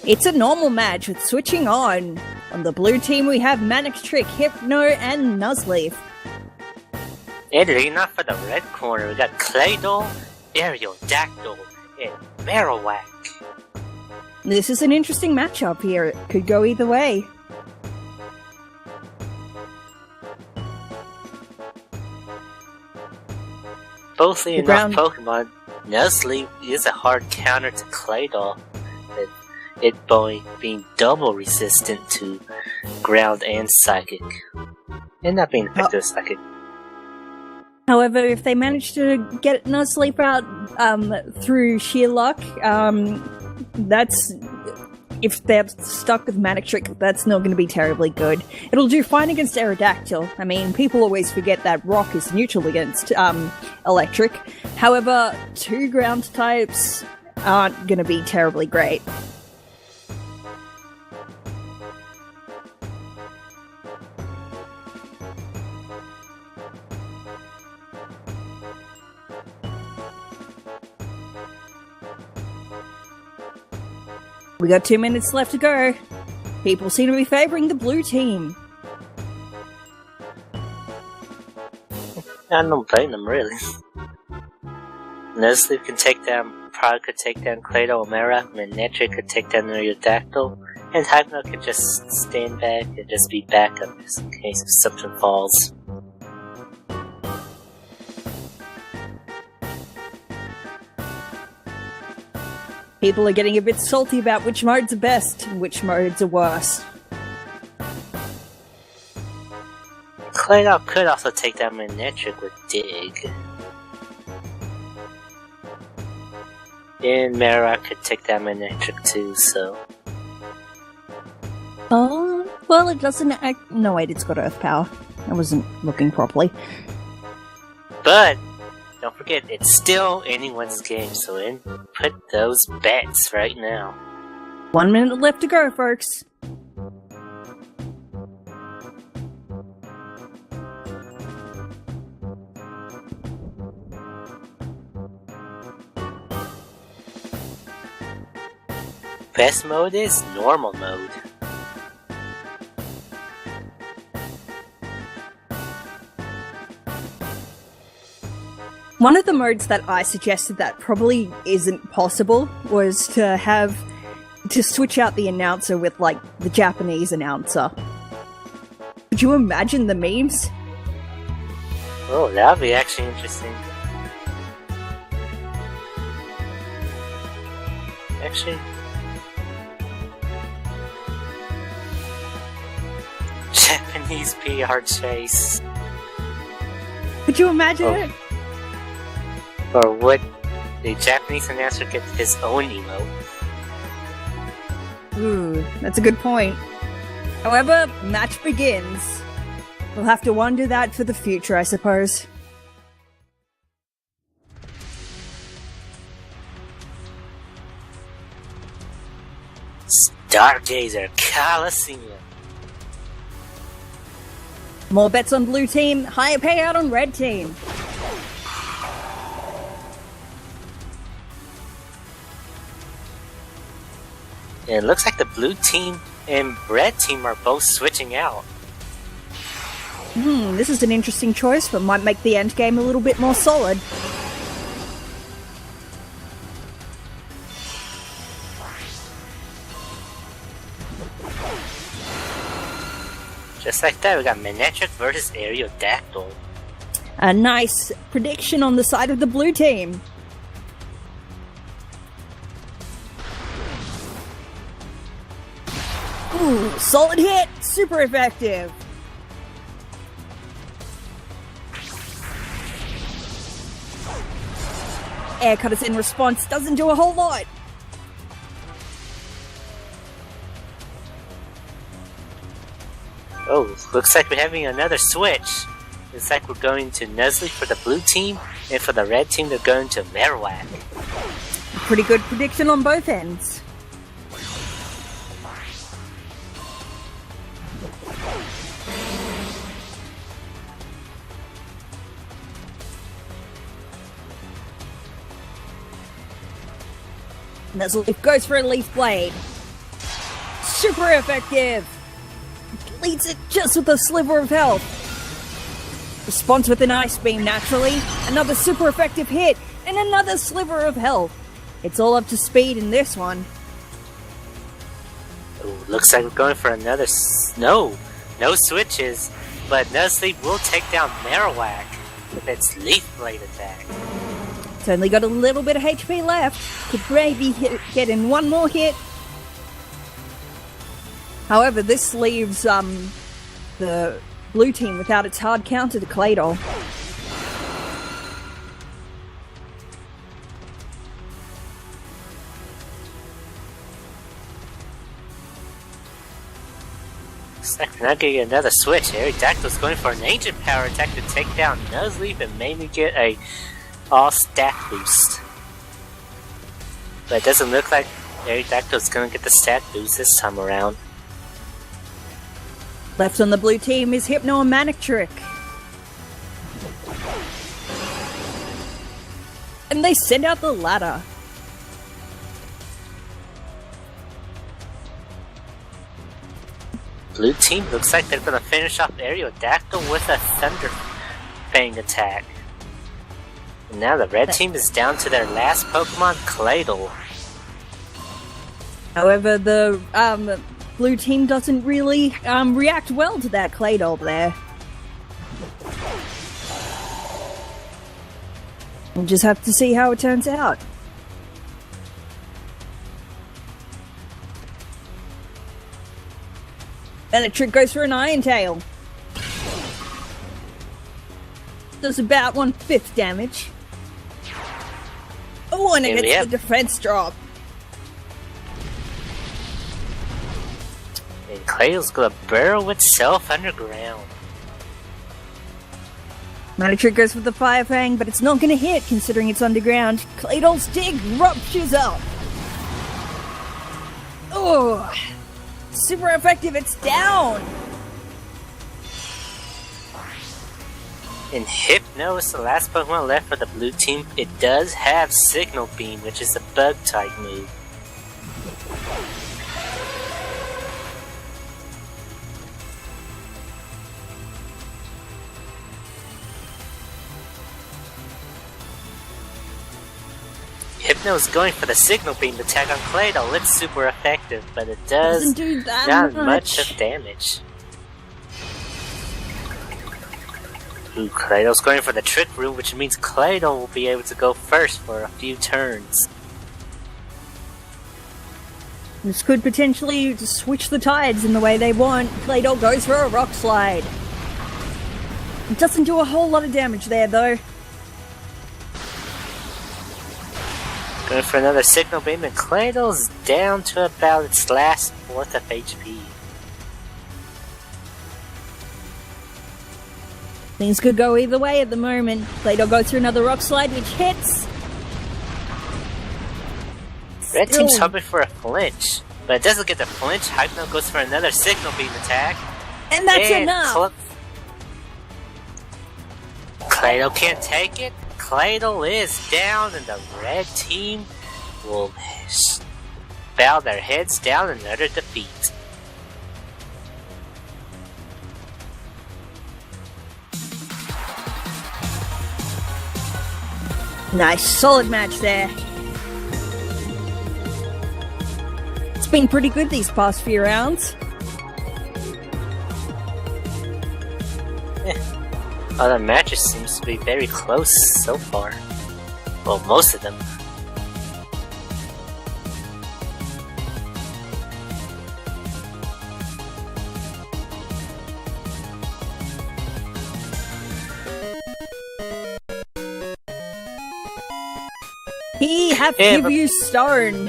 It's a normal match with switching on. On the blue team we have Manectric, Hypno, and Nuzleaf. And leading up for the red corner, we got Claydol, Aerodactyl, and Marowak. This is an interesting matchup here. It could go either way. Both enough Pokemon, Nuzleaf is a hard counter to Claydol, with it being double resistant to ground and psychic, and not being effective as psychic. However, if they manage to get Nuzleaf out through sheer luck, that's... If they're stuck with Manectric, that's not going to be terribly good. It'll do fine against Aerodactyl. I mean, people always forget that Rock is neutral against Electric. However, 2 ground types aren't going to be terribly great. We got 2 minutes left to go. People seem to be favouring the blue team. I'm not playing them, really. Nuzleaf can take down, Prod could take down Claydol, Marowak, Manectric could take down Aerodactyl, and Hypno could just stand back and just be backup just in case if something falls. People are getting a bit salty about which modes are best and which modes are worse. Claydol could also take down Manectric with Dig. And Marowak could take down Manectric too, so... Oh, well it doesn't act... No wait, it's got Earth Power. I wasn't looking properly. But... don't forget, it's still anyone's game, so input those bets right now. 1 minute left to go, folks. Best mode is normal mode. One of the modes that I suggested that probably isn't possible was to switch out the announcer with, like, the Japanese announcer. Could you imagine the memes? Oh, that would be actually interesting. Actually... Japanese PR chase. Could you imagine it? Or would the Japanese announcer get his own emote? Ooh, that's a good point. However, match begins. We'll have to wonder that for the future, I suppose. Stargazer Coliseum. More bets on blue team, higher payout on red team. And it looks like the blue team and red team are both switching out. This is an interesting choice, but might make the end game a little bit more solid. Just like that, we got Manectric versus Aerodactyl. A nice prediction on the side of the blue team. Ooh, solid hit! Super effective! Air cutters in response doesn't do a whole lot. Oh, looks like we're having another switch. Looks like we're going to Nuzleaf for the blue team, and for the red team they're going to Marowak. Pretty good prediction on both ends. Nuzleaf goes for a Leaf Blade. super effective! Leads it just with a sliver of health. Responds with an Ice Beam naturally, another super effective hit, and another sliver of health. It's all up to speed in this one. Ooh, looks like we're going for another no switches, but Nuzleaf will take down Marowak with its Leaf Blade attack. It's only got a little bit of HP left. Could maybe get in one more hit. However, this leaves the blue team without its hard counter to Claydol. Looks like we're not gonna get another switch. Aerodactyl's going for an ancient power attack to take down Nuzleaf and maybe get a all stat boost. But it doesn't look like Aerodactyl's gonna get the stat boost this time around. Left on the blue team is Hypno and Manectric. And they send out the ladder. Blue team looks like they're gonna finish off Aerodactyl with a Thunder Fang attack. And now the red team is down to their last Pokemon, Claydol. However, the blue team doesn't really react well to that Claydol there. We'll just have to see how it turns out. Manectric goes for an Iron Tail. Does about 1/5 damage. Oh, and it hits the defense drop. And Claydol's gonna burrow itself underground. Manectric goes with the Fire Fang, but it's not gonna hit considering it's underground. Claydol's dig ruptures up. Oh, super effective, it's down! And Hypno is the last Pokemon left for the blue team. It does have Signal Beam, which is a bug type move. Hypno is going for the Signal Beam attack on Claydol. It's super effective, but it doesn't do that not much of damage. Ooh, Claydol's going for the Trick Room, which means Claydol will be able to go first for a few turns. This could potentially switch the tides in the way they want. Claydol goes for a Rock Slide. It doesn't do a whole lot of damage there, though. Going for another Signal Beam, and Claydol's down to about its last 4th of HP. Things could go either way at the moment. Claydol goes through another Rock Slide, which hits. Red team's hoping for a flinch, but it doesn't get the flinch. Hypno goes for another Signal Beam attack. And that's enough! Claydol can't take it. Claydol is down, and the red team will bow their heads down in utter defeat. Nice, solid match there. It's been pretty good these past few rounds. Other matches seems to be very close so far. Well, most of them. He have give you stone.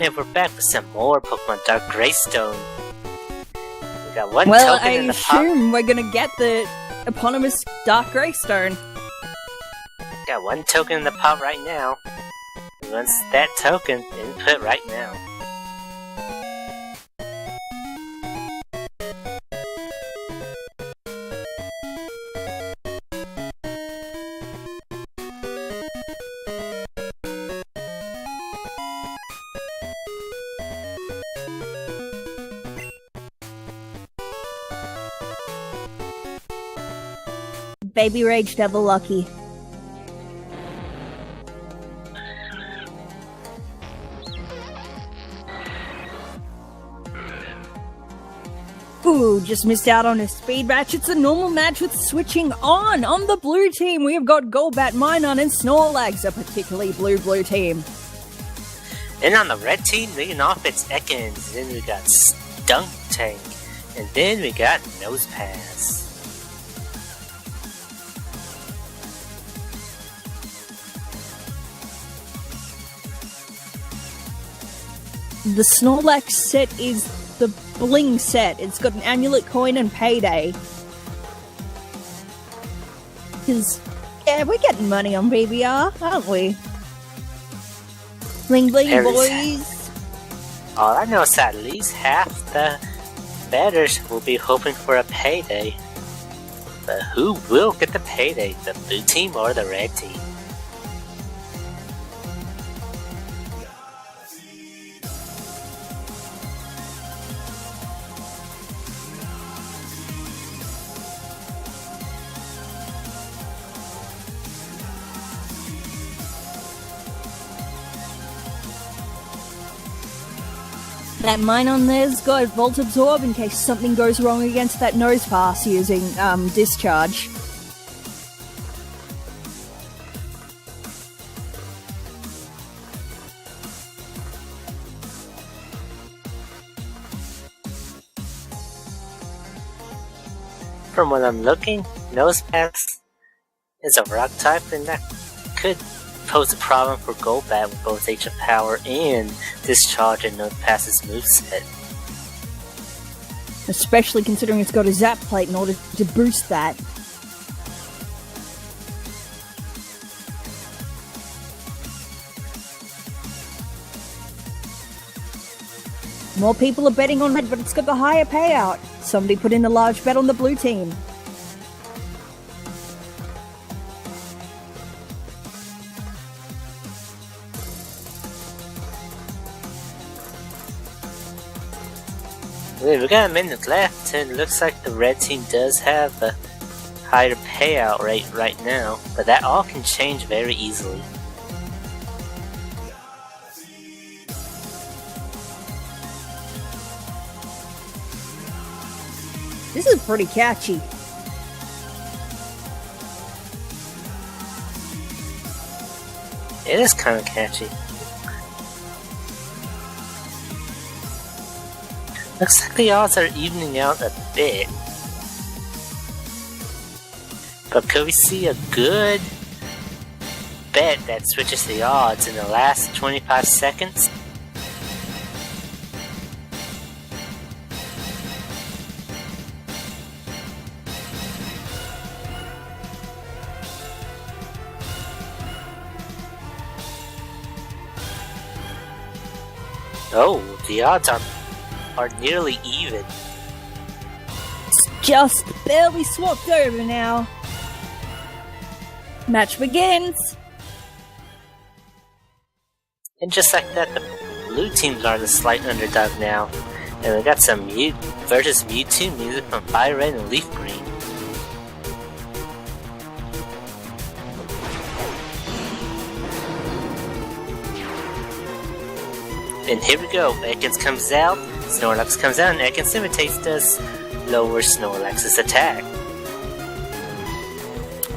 And we're back with some more Pokemon Dark Greystone. We got one well, token in the pop. I assume we're gonna get the eponymous Dark Greystone. Got one token in the pot right now. He wants that token input right now. Baby Rage Devil Lucky. Ooh, just missed out on a speed match. It's a normal match with switching on. On the blue team, we have got Golbat, Minun, and Snorlax, a particularly blue team. And on the red team, leading off, it's Ekans. Then we got Skuntank. And then we got Nosepass. The Snorlax set is the Bling set. It's got an amulet coin and payday. Because, yeah, we're getting money on BBR, aren't we? Bling bling, boys. All I know is at least half the batters will be hoping for a payday. But who will get the payday? The blue team or the red team? That Minun there's got Volt Absorb in case something goes wrong against that Nosepass using Discharge. From what I'm looking, Nosepass is a rock type, and that could pose a problem for Golbat with both H of Power and Discharge and Nosepass's moveset. Especially considering it's got a Zap Plate in order to boost that. More people are betting on red, but it's got the higher payout. Somebody put in a large bet on the blue team. We got a minute left, and it looks like the red team does have a higher payout rate right now, but that all can change very easily. This is pretty catchy. It is kind of catchy. Looks like the odds are evening out a bit. But could we see a good bet that switches the odds in the last 25 seconds? Oh, the odds are nearly even. It's just barely swapped over now. Match begins. And just like that, the blue teams are the slight underdog now. And we got some Mew versus Mewtwo music from Fire Red and Leaf Green. And here we go. Ekans comes out, Snorlax comes out, and Ekans imitates does lower Snorlax's attack.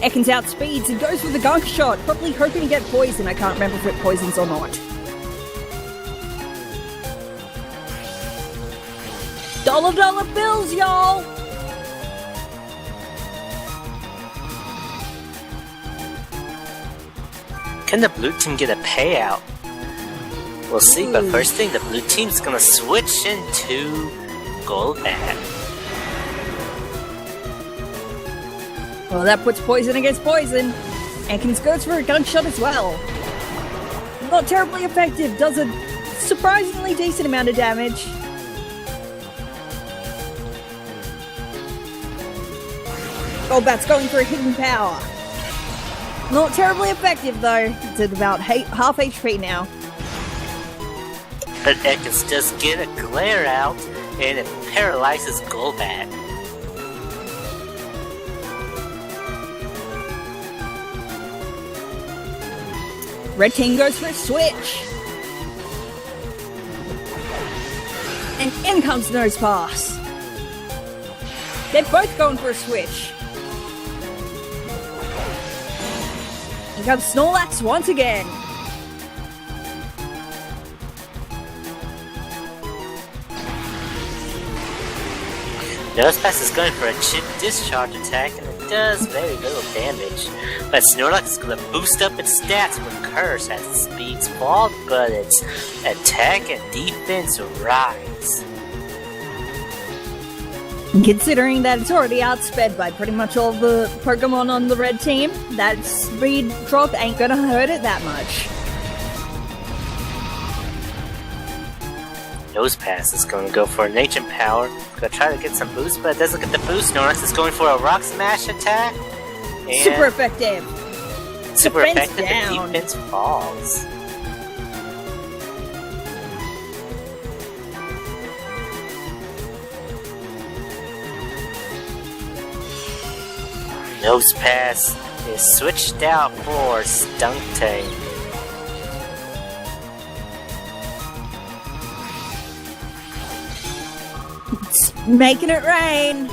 Ekans outspeeds and goes for the gunk shot, probably hoping to get poison. I can't remember if it poisons or not. Dollar bills, y'all! Can the blue team get a payout? We'll see, but first thing, the blue team's gonna switch into Golbat. Well, that puts poison against poison. Ekans goes for a gunshot as well. Not terribly effective, does a surprisingly decent amount of damage. Golbat's going for a hidden power. Not terribly effective though, it's at about half HP now. But Ekans does get a glare out, and it paralyzes Golbat. Red team goes for a switch. And in comes Nosepass. They're both going for a switch. Here comes Snorlax once again. Nosepass is going for a chip discharge attack and it does very little damage. But Snorlax is going to boost up its stats with Curse as its speeds fall, but its attack and defense rise. Considering that it's already outsped by pretty much all the Pokemon on the red team, that speed drop ain't gonna hurt it that much. Nosepass is going to go for an ancient power. Gonna try to get some boost, but it doesn't get the boost. Snorlax is going for a rock smash attack. And super effective. Super Defense effective. down. The defense falls. Nosepass is switched out for Skuntank. It's making it rain.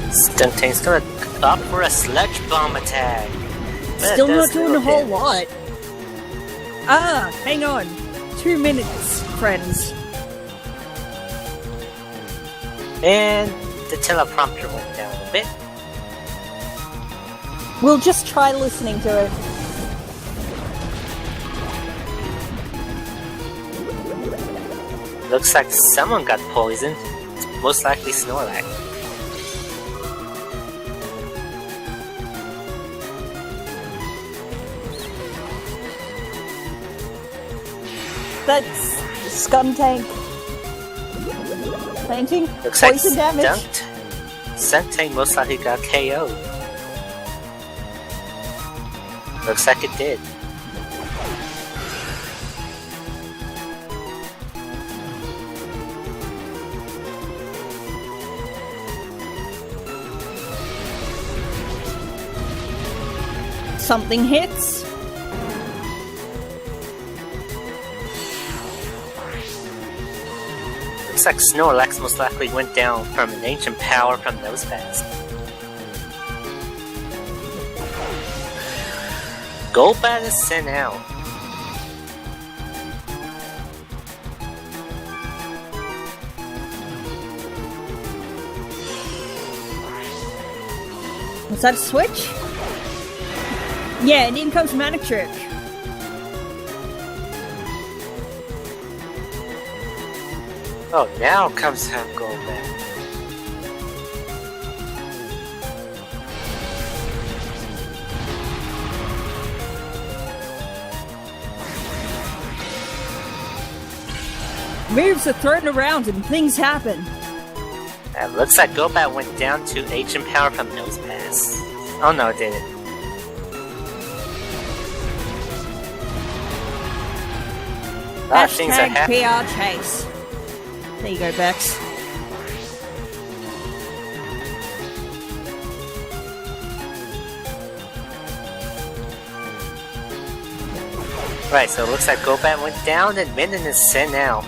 Skuntank's gonna opt for a sludge bomb attack. But Still it does not doing a little whole damage. lot. Ah, hang on. 2 minutes, friends. And the teleprompter went down a bit. We'll just try listening to it. Looks like someone got poisoned. It's most likely Snorlax. That's Skuntank. Fainting? Looks like Poison damage? Skuntank most likely got KO'd. Looks like it did. Something hits. Looks like Snorlax most likely went down from an ancient power from Nosepass. Golbat is sent out. Was that a switch? Yeah, and in comes Manectric. Oh, now comes out Golbat. Moves are thrown around and things happen. Looks like Golbat went down to ancient power from Nosepass. Oh no, it didn't. Things are Hashtag happening. PR chase. There you go, Bex. Right, so it looks like Golbat went down and Minun is sent out.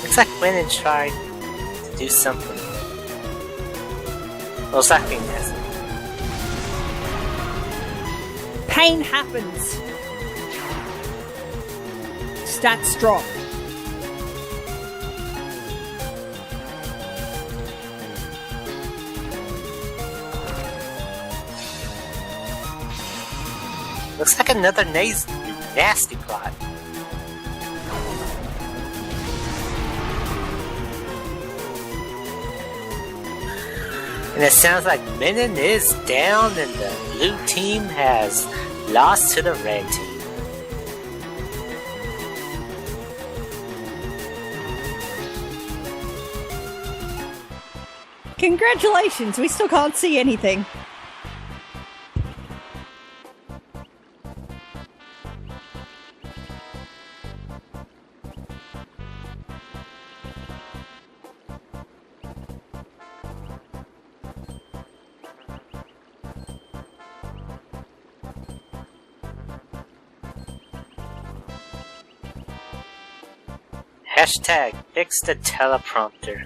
Looks like Minun tried to do something. Well, it's not being nasty. Pain happens. Stats drop. Looks like another nasty plot. And it sounds like Minun is down and the blue team has lost to the red team. Congratulations, we still can't see anything. Hashtag fix the teleprompter.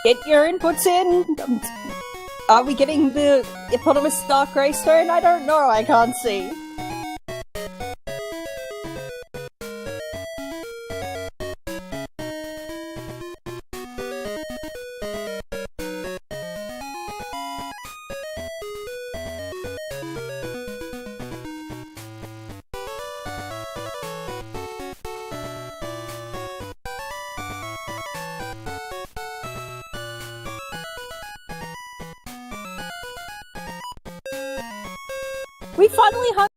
Get your inputs in! Are we getting the eponymous Dark Greystone? I don't know, I can't see. We finally hung